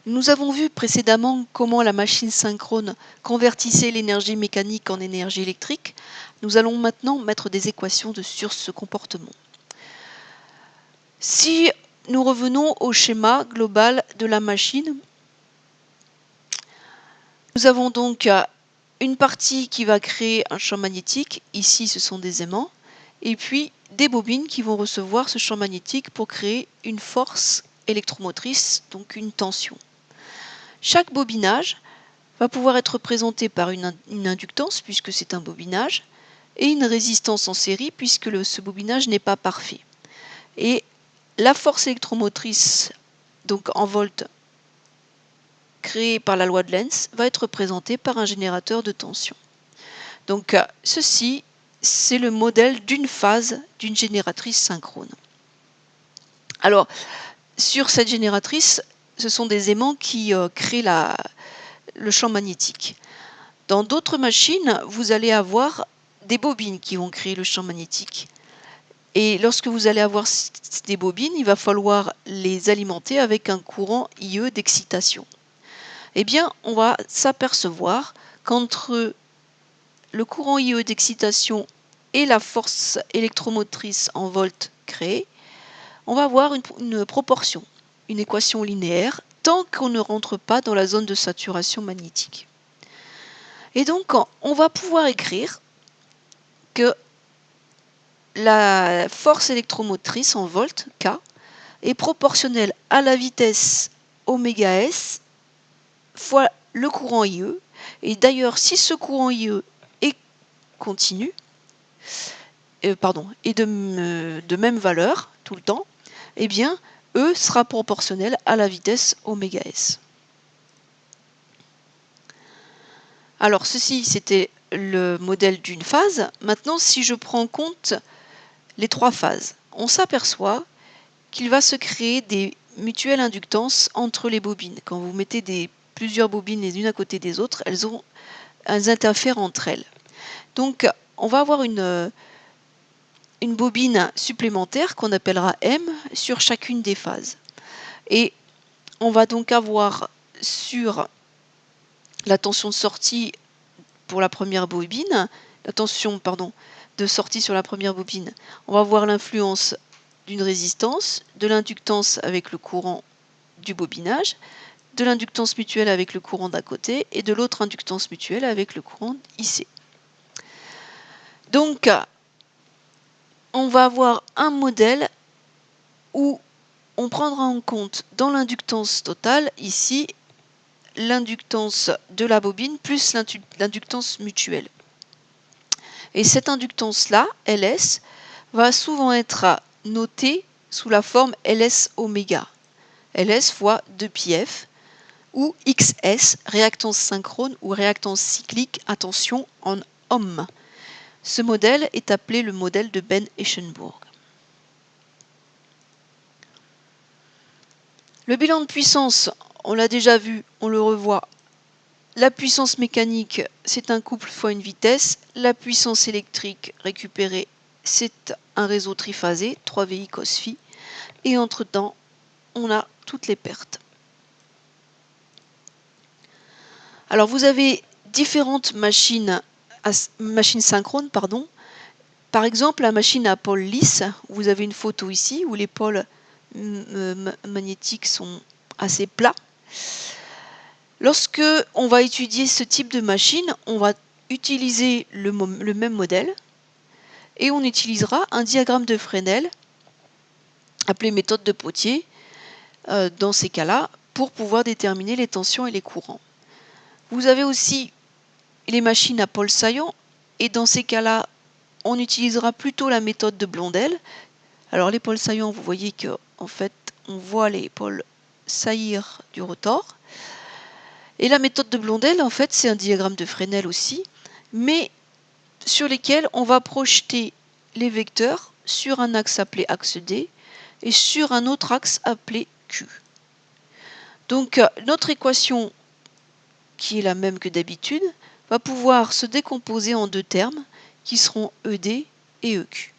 Nous avons vu précédemment comment la machine synchrone convertissait l'énergie mécanique en énergie électrique. Nous allons maintenant mettre des équations sur ce comportement. Si nous revenons au schéma global de la machine, nous avons donc une partie qui va créer un champ magnétique. Ici, ce sont des aimants. Et puis, des bobines qui vont recevoir ce champ magnétique pour créer une force électromotrice, donc une tension. Chaque bobinage va pouvoir être représenté par une inductance, puisque c'est un bobinage, et une résistance en série, puisque ce bobinage n'est pas parfait. Et la force électromotrice, donc en volts, créée par la loi de Lenz, va être représentée par un générateur de tension. Donc ceci, c'est le modèle d'une phase d'une génératrice synchrone. Alors, sur cette génératrice, ce sont des aimants qui créent le champ magnétique. Dans d'autres machines, vous allez avoir des bobines qui vont créer le champ magnétique. Et lorsque vous allez avoir des bobines, il va falloir les alimenter avec un courant IE d'excitation. Eh bien, on va s'apercevoir qu'entre le courant IE d'excitation et la force électromotrice en volts créée, on va avoir une proportion, une équation linéaire, tant qu'on ne rentre pas dans la zone de saturation magnétique. Et donc, on va pouvoir écrire que la force électromotrice en volts, K, est proportionnelle à la vitesse oméga S fois le courant IE. Et d'ailleurs, si ce courant IE est continu, est de même valeur tout le temps, eh bien, E sera proportionnel à la vitesse oméga S. Alors, ceci, c'était le modèle d'une phase. Maintenant, si je prends en compte les trois phases, on s'aperçoit qu'il va se créer des mutuelles inductances entre les bobines. Quand vous mettez plusieurs bobines les unes à côté des autres, elles interfèrent entre elles. Donc, on va avoir une bobine supplémentaire qu'on appellera M sur chacune des phases. Et on va donc avoir sur la tension de sortie pour la première bobine, la tension de sortie sur la première bobine, on va voir l'influence d'une résistance, de l'inductance avec le courant du bobinage, de l'inductance mutuelle avec le courant d'à côté et de l'autre inductance mutuelle avec le courant IC. Donc, on va avoir un modèle où on prendra en compte dans l'inductance totale, ici, l'inductance de la bobine plus l'inductance mutuelle. Et cette inductance-là, LS, va souvent être notée sous la forme LS oméga. LS fois 2πf, ou XS, réactance synchrone ou réactance cyclique, attention, en ohm. Ce modèle est appelé le modèle de Ben-Eschenburg. Le bilan de puissance, on l'a déjà vu, on le revoit. La puissance mécanique, c'est un couple fois une vitesse. La puissance électrique récupérée, c'est un réseau triphasé, 3VI cos phi. Et entre-temps, on a toutes les pertes. Alors, vous avez différentes machines synchrones, pardon. Par exemple, la machine à pôle lisse, vous avez une photo ici où les pôles magnétiques sont assez plats. Lorsque on va étudier ce type de machine, on va utiliser le même modèle et on utilisera un diagramme de Fresnel appelé méthode de Pothier dans ces cas-là pour pouvoir déterminer les tensions et les courants. Vous avez aussi les machines à pôle saillant et dans ces cas-là, on utilisera plutôt la méthode de Blondel. Alors les pôles saillants, vous voyez qu'en fait, on voit les pôles saillir du rotor. Et la méthode de Blondel, en fait, c'est un diagramme de Fresnel aussi, mais sur lesquels on va projeter les vecteurs sur un axe appelé axe D et sur un autre axe appelé Q. Donc notre équation, qui est la même que d'habitude, va pouvoir se décomposer en deux termes qui seront ED et EQ.